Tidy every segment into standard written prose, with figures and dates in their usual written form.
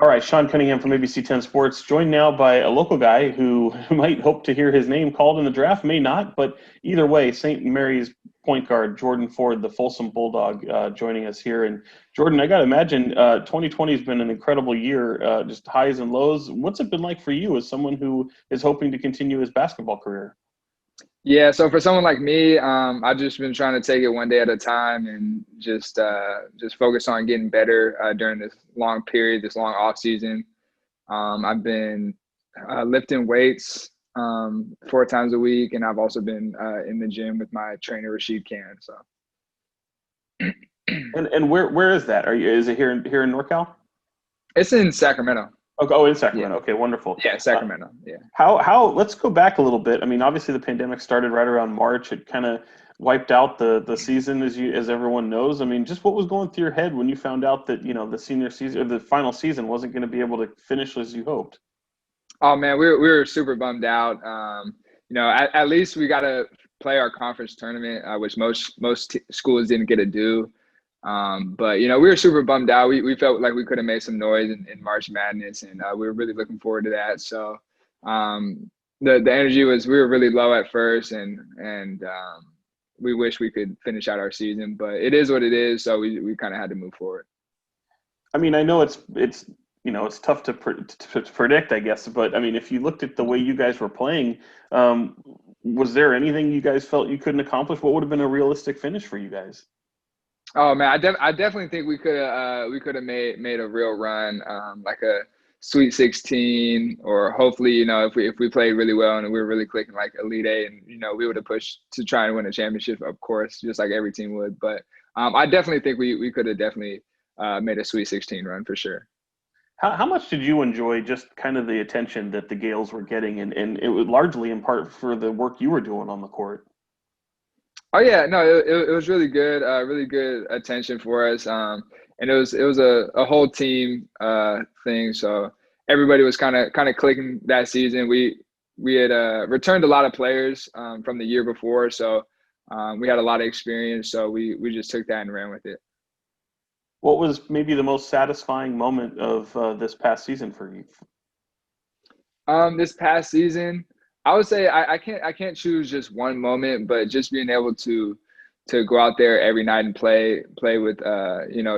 All right, Sean Cunningham from ABC 10 Sports, joined now by a local guy who might hope to hear his name called in the draft, may not, but either way, St. Mary's point guard Jordan Ford, the Folsom Bulldog, joining us here. And Jordan, I got to imagine 2020 has been an incredible year, just highs and lows. What's it been like for you as someone who is hoping to continue his basketball career? Yeah, so for someone like me, I've just been trying to take it one day at a time and just focus on getting better during this long period, this long off season. I've been lifting weights 4 times a week, and I've also been in the gym with my trainer Rashid Khan. So And where is that? Is it here in NorCal? it's in Sacramento. Okay, oh, in Yeah, Sacramento. Okay, wonderful. yeah, Sacramento. Yeah. How let's go back a little bit. I mean, obviously the pandemic started right around March. It kind of wiped out the season as everyone knows. I mean, just what was going through your head when you found out that, the senior season or the final season wasn't going to be able to finish as you hoped? Oh man, we were super bummed out. At least we got to play our conference tournament, which most schools didn't get to do. But we were super bummed out. We felt like we could have made some noise in March Madness, and we were really looking forward to that. So the energy we were really low at first, and we wish we could finish out our season, but it is what it is. So we kind of had to move forward. I mean, I know it's tough to predict, I guess, but I mean, if you looked at the way you guys were playing, was there anything you guys felt you couldn't accomplish? What would have been a realistic finish for you guys? Oh man, I definitely think we could have made a real run, like a Sweet 16, or hopefully if we played really well and we were really clicking like Elite Eight, and we would have pushed to try and win a championship, of course, just like every team would. But I definitely think we could have definitely made a Sweet 16 run for sure. How much did you enjoy just kind of the attention that the Gales were getting, and it was largely in part for the work you were doing on the court? Oh yeah, no, it was really good attention for us, and it was a whole team thing. So everybody was kind of clicking that season. We had returned a lot of players from the year before, so we had a lot of experience. So we just took that and ran with it. What was maybe the most satisfying moment of this past season for you? This past season, I would say I can't choose just one moment, but just being able to go out there every night and play with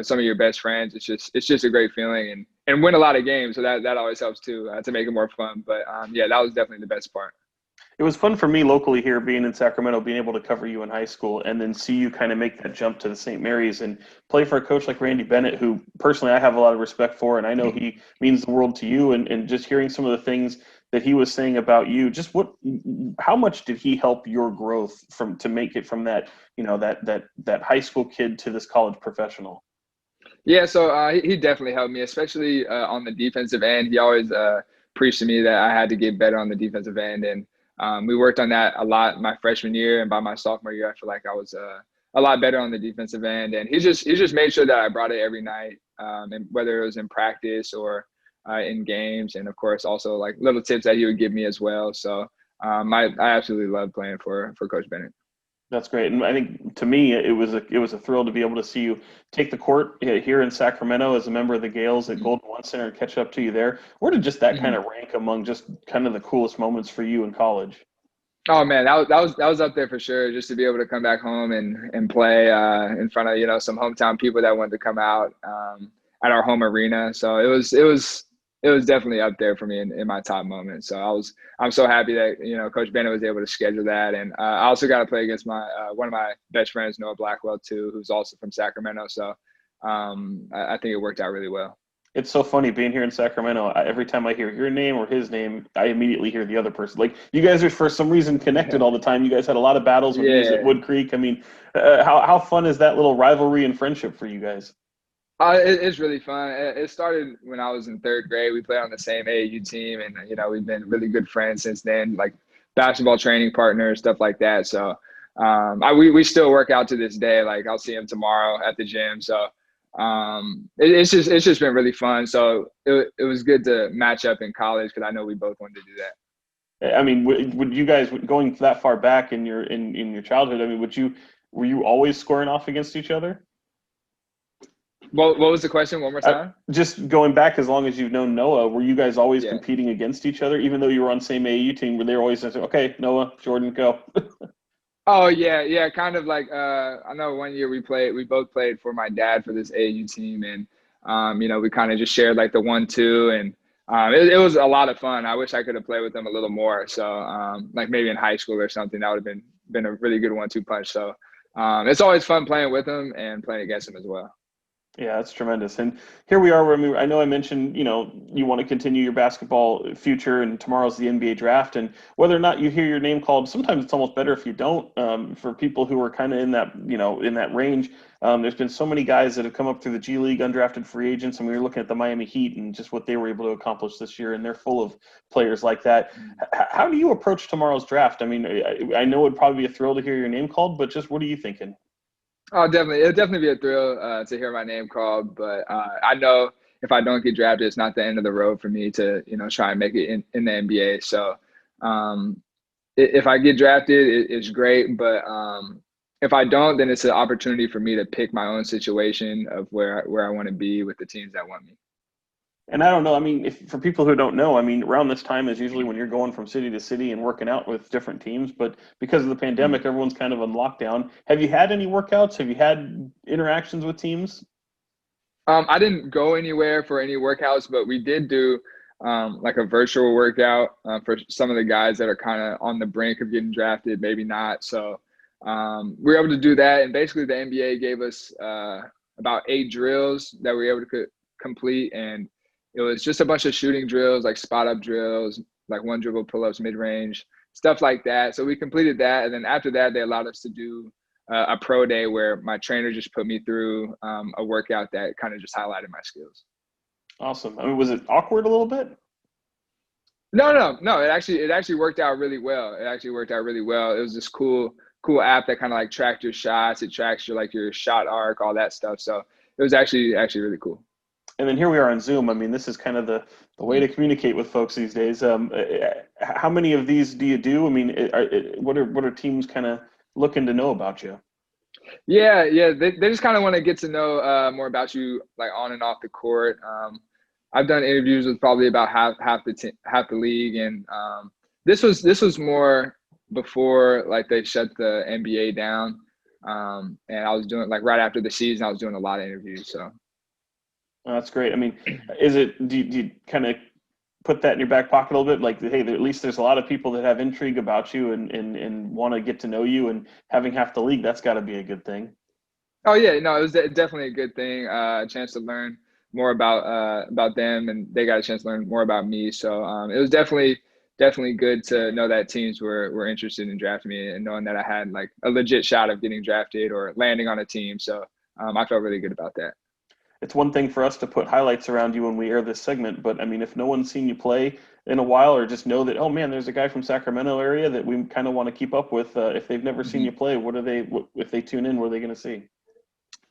some of your best friends. It's just a great feeling, and win a lot of games. So that always helps too, to make it more fun. But yeah, that was definitely the best part. It was fun for me locally here, being in Sacramento, being able to cover you in high school, and then see you kind of make that jump to the St. Mary's and play for a coach like Randy Bennett, who personally I have a lot of respect for, and I know he means the world to you. And just hearing some of the things that he was saying about you, just how much did he help your growth to make it from that, that high school kid to this college professional? Yeah, so he definitely helped me, especially on the defensive end. He always preached to me that I had to get better on the defensive end, and we worked on that a lot my freshman year, and by my sophomore year, I feel like I was a lot better on the defensive end. And he just made sure that I brought it every night, and whether it was in practice or in games, and of course also like little tips that he would give me as well. So I absolutely love playing for Coach Bennett. That's great, and I think to me it was a thrill to be able to see you take the court here in Sacramento as a member of the Gales at Golden One Center and catch up to you there. Where did just that kind Mhm. of rank among just kind of the coolest moments for you in college? Oh man, that was up there for sure. Just to be able to come back home and play in front of some hometown people that wanted to come out at our home arena. So it was definitely up there for me in my top moments. So I'm so happy that Coach Bennett was able to schedule that, and I also got to play against my one of my best friends, Noah Blackwell, too, who's also from Sacramento. So I think it worked out really well. It's so funny being here in Sacramento. Every time I hear your name or his name, I immediately hear the other person. Like, you guys are for some reason connected all the time. You guys had a lot of battles when he was at Yeah. Wood Creek. I mean, how fun is that little rivalry and friendship for you guys? It's really fun. It started when I was in third grade. We played on the same AAU team, and we've been really good friends since then, like basketball training partners, stuff like that. So we still work out to this day. Like I'll see him tomorrow at the gym. So it's just been really fun. So it was good to match up in college because I know we both wanted to do that. I mean, would you guys going that far back in your childhood? I mean, were you always squaring off against each other? What was the question? One more time. Just going back as long as you've known Noah, were you guys always Yeah. competing against each other, even though you were on the same AAU team? Were they always saying, okay, Noah, Jordan, go? Oh yeah, yeah. Kind of like I know one year we both played for my dad for this AAU team, and we kind of just shared like the 1-2, and it was a lot of fun. I wish I could have played with them a little more. So like maybe in high school or something, that would have been a really good 1-2 punch. So it's always fun playing with them and playing against them as well. Yeah, that's tremendous. And here we are. I know I mentioned, you want to continue your basketball future, and tomorrow's the NBA draft. And whether or not you hear your name called, sometimes it's almost better if you don't. For people who are kind of in that, in that range, there's been so many guys that have come up through the G League, undrafted free agents, and we were looking at the Miami Heat and just what they were able to accomplish this year. And they're full of players like that. How do you approach tomorrow's draft? I mean, I know it'd probably be a thrill to hear your name called, but just what are you thinking? Oh, definitely. It'll definitely be a thrill to hear my name called, but I know if I don't get drafted, it's not the end of the road for me to, try and make it in the NBA. So um, if I get drafted, it's great, but if I don't, then it's an opportunity for me to pick my own situation of where I want to be with the teams that want me. And I don't know. I mean, if for people who don't know, I mean, around this time is usually when you're going from city to city and working out with different teams. But because of the Mhm. pandemic, everyone's kind of on lockdown. Have you had any workouts? Have you had interactions with teams? I didn't go anywhere for any workouts, but we did do like a virtual workout for some of the guys that are kind of on the brink of getting drafted, maybe not. So we were able to do that, and basically the NBA gave us about 8 drills that we were able to complete, and it was just a bunch of shooting drills, like spot up drills, like one dribble pull ups, mid range, stuff like that. So we completed that, and then after that, they allowed us to do a pro day where my trainer just put me through a workout that kind of just highlighted my skills. Awesome. I mean, was it awkward a little bit? No, no, no. It actually worked out really well. It actually worked out really well. It was this cool app that kind of like tracked your shots. It tracks your shot arc, all that stuff. So it was actually really cool. And then here we are on Zoom. I mean, this is kind of the way to communicate with folks these days. How many of these do you do? I mean, what are teams kind of looking to know about you? Yeah, yeah. They just kind of want to get to know more about you, like on and off the court. I've done interviews with probably about half the league, and this was more before like they shut the NBA down. And I was doing like right after the season, I was doing a lot of interviews. So That's great. I mean, do you kind of put that in your back pocket a little bit? Like, hey, at least there's a lot of people that have intrigue about you and want to get to know you, and having half the league, that's got to be a good thing. oh yeah, no, it was definitely a good thing. A chance to learn more about them, and they got a chance to learn more about me. So it was definitely good to know that teams were interested in drafting me, and knowing that I had like a legit shot of getting drafted or landing on a team. So I felt really good about that. It's one thing for us to put highlights around you when we air this segment, but I mean, if no one's seen you play in a while, or just know that, oh man, there's a guy from Sacramento area that we kind of want to keep up with. If they've never seen you Mhm. play, if they tune in, what are they going to see?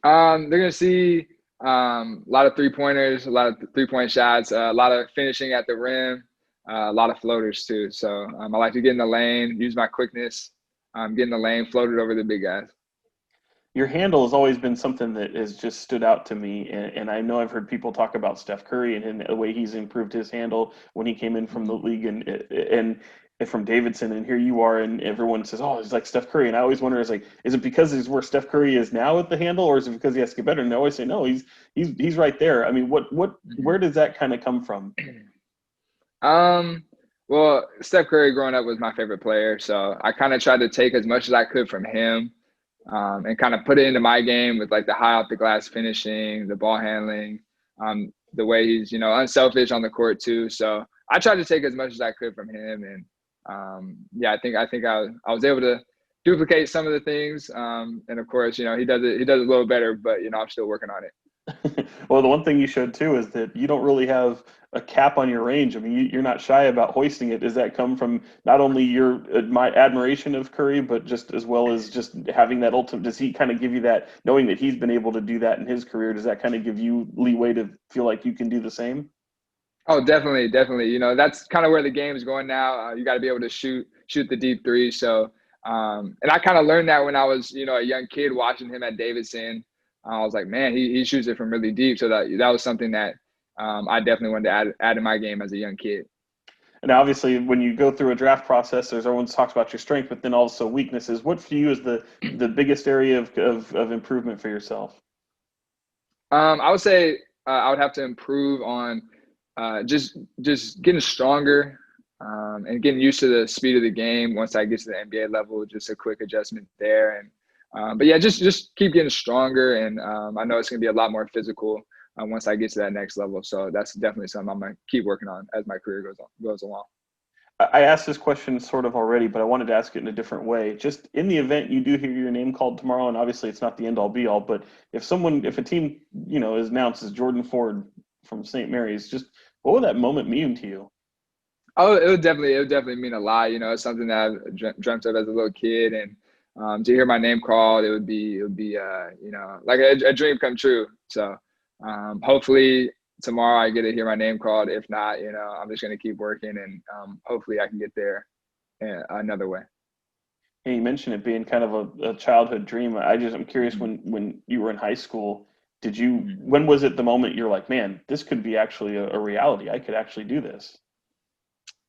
They're gonna see a lot of 3 pointers, a lot of 3 point shots, a lot of finishing at the rim, a lot of floaters too. So I like to get in the lane, use my quickness, get in the lane, float it over the big guys. Your handle has always been something that has just stood out to me, and I know I've heard people talk about Steph Curry and the way he's improved his handle when he came in from the Mhm. league and from Davidson, and here you are, and everyone says, "Oh, he's like Steph Curry," and I always wonder, is it because he's where Steph Curry is now at the handle, or is it because he has to get better? And I always say, no, he's right there. I mean, where Mhm. does that kind of come from? Um, well, Steph Curry growing up was my favorite player, so I kind of tried to take as much as I could from him, and kind of put it into my game with like the high off the glass finishing, the ball handling, the way he's unselfish on the court too. So I tried to take as much as I could from him, and yeah, I was able to duplicate some of the things, and of course he does it a little better, but I'm still working on it. Well, the one thing you showed too is that you don't really have a cap on your range. I mean, you're not shy about hoisting it. Does that come from not only your my admiration of Curry, but just as well as just having that ultimate? Does he kind of give you that, knowing that he's been able to do that in his career? Does that kind of give you leeway to feel like you can do the same? Oh, definitely, definitely. That's kind of where the game is going now. You got to be able to shoot the deep three. So, and I kind of learned that when I was, a young kid watching him at Davidson. I was like, man, he shoots it from really deep. So that was something that I definitely wanted to add in my game as a young kid. And obviously, when you go through a draft process, there's everyone talks about your strength, but then also weaknesses. What for you is the biggest area of improvement for yourself? I would say I would have to improve on just getting stronger and getting used to the speed of the game. Once I get to the NBA level, just a quick adjustment there. And but yeah, just keep getting stronger. And I know it's gonna be a lot more physical once I get to that next level. So that's definitely something I'm gonna keep working on as my career goes along. I asked this question sort of already, but I wanted to ask it in a different way. Just in the event you do hear your name called tomorrow, and obviously it's not the end all be all, but if a team, is announced as Jordan Ford from St. Mary's, just what would that moment mean to you? Oh, it would definitely mean a lot. It's something that I've dreamt of as a little kid, and to hear my name called, it would be like a dream come true. So hopefully tomorrow I get to hear my name called. If not, I'm just gonna keep working, and hopefully I can get there another way. And you mentioned it being kind of a childhood dream. I'm curious Mhm. when you were in high school, Mhm. when was it the moment you're like, man, this could be actually a reality. I could actually do this.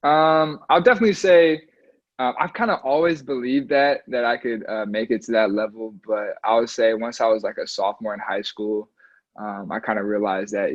I'll definitely say I've kind of always believed that I could make it to that level, but I would say once I was like a sophomore in high school, I kind of realized that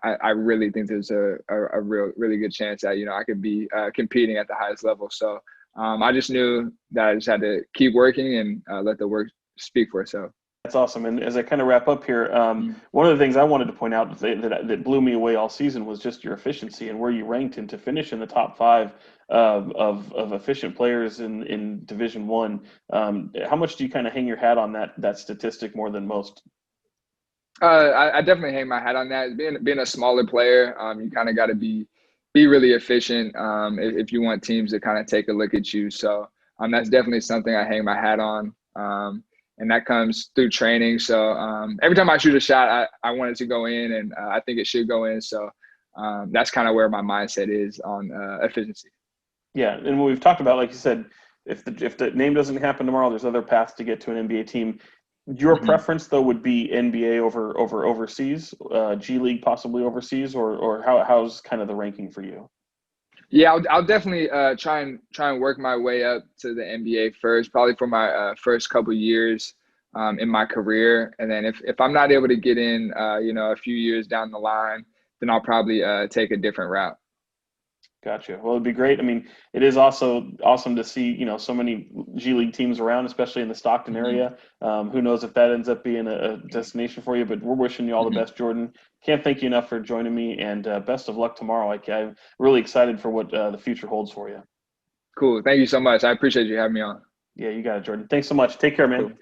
I really think there's a really good chance that I could be competing at the highest level. So I just knew that I just had to keep working and let the work speak for itself. That's awesome. And as I kind of wrap up here, Mhm. one of the things I wanted to point out that blew me away all season was just your efficiency and where you ranked, and to finish in the top five of efficient players in Division One. How much do you kind of hang your hat on that statistic more than most? I definitely hang my hat on that. Being a smaller player, you kind of got to be really efficient if you want teams to kind of take a look at you. So that's definitely something I hang my hat on, and that comes through training. So every time I shoot a shot, I want it to go in, and I think it should go in. So that's kind of where my mindset is on efficiency. Yeah, and what we've talked about, like you said, if the name doesn't happen tomorrow, there's other paths to get to an NBA team. Your Mhm. preference, though, would be NBA over overseas, G League possibly overseas, or how's kind of the ranking for you? Yeah, I'll definitely try and work my way up to the NBA first, probably for my first couple years in my career, and then if I'm not able to get in, a few years down the line, then I'll probably take a different route. Gotcha. Well, it'd be great. I mean, it is also awesome to see, so many G League teams around, especially in the Stockton Hmm. area. Who knows if that ends up being a destination for you, but we're wishing you all the Hmm. best, Jordan. Can't thank you enough for joining me, and best of luck tomorrow. I'm really excited for what the future holds for you. Cool. Thank you so much. I appreciate you having me on. Yeah, you got it, Jordan. Thanks so much. Take care, man. Cool.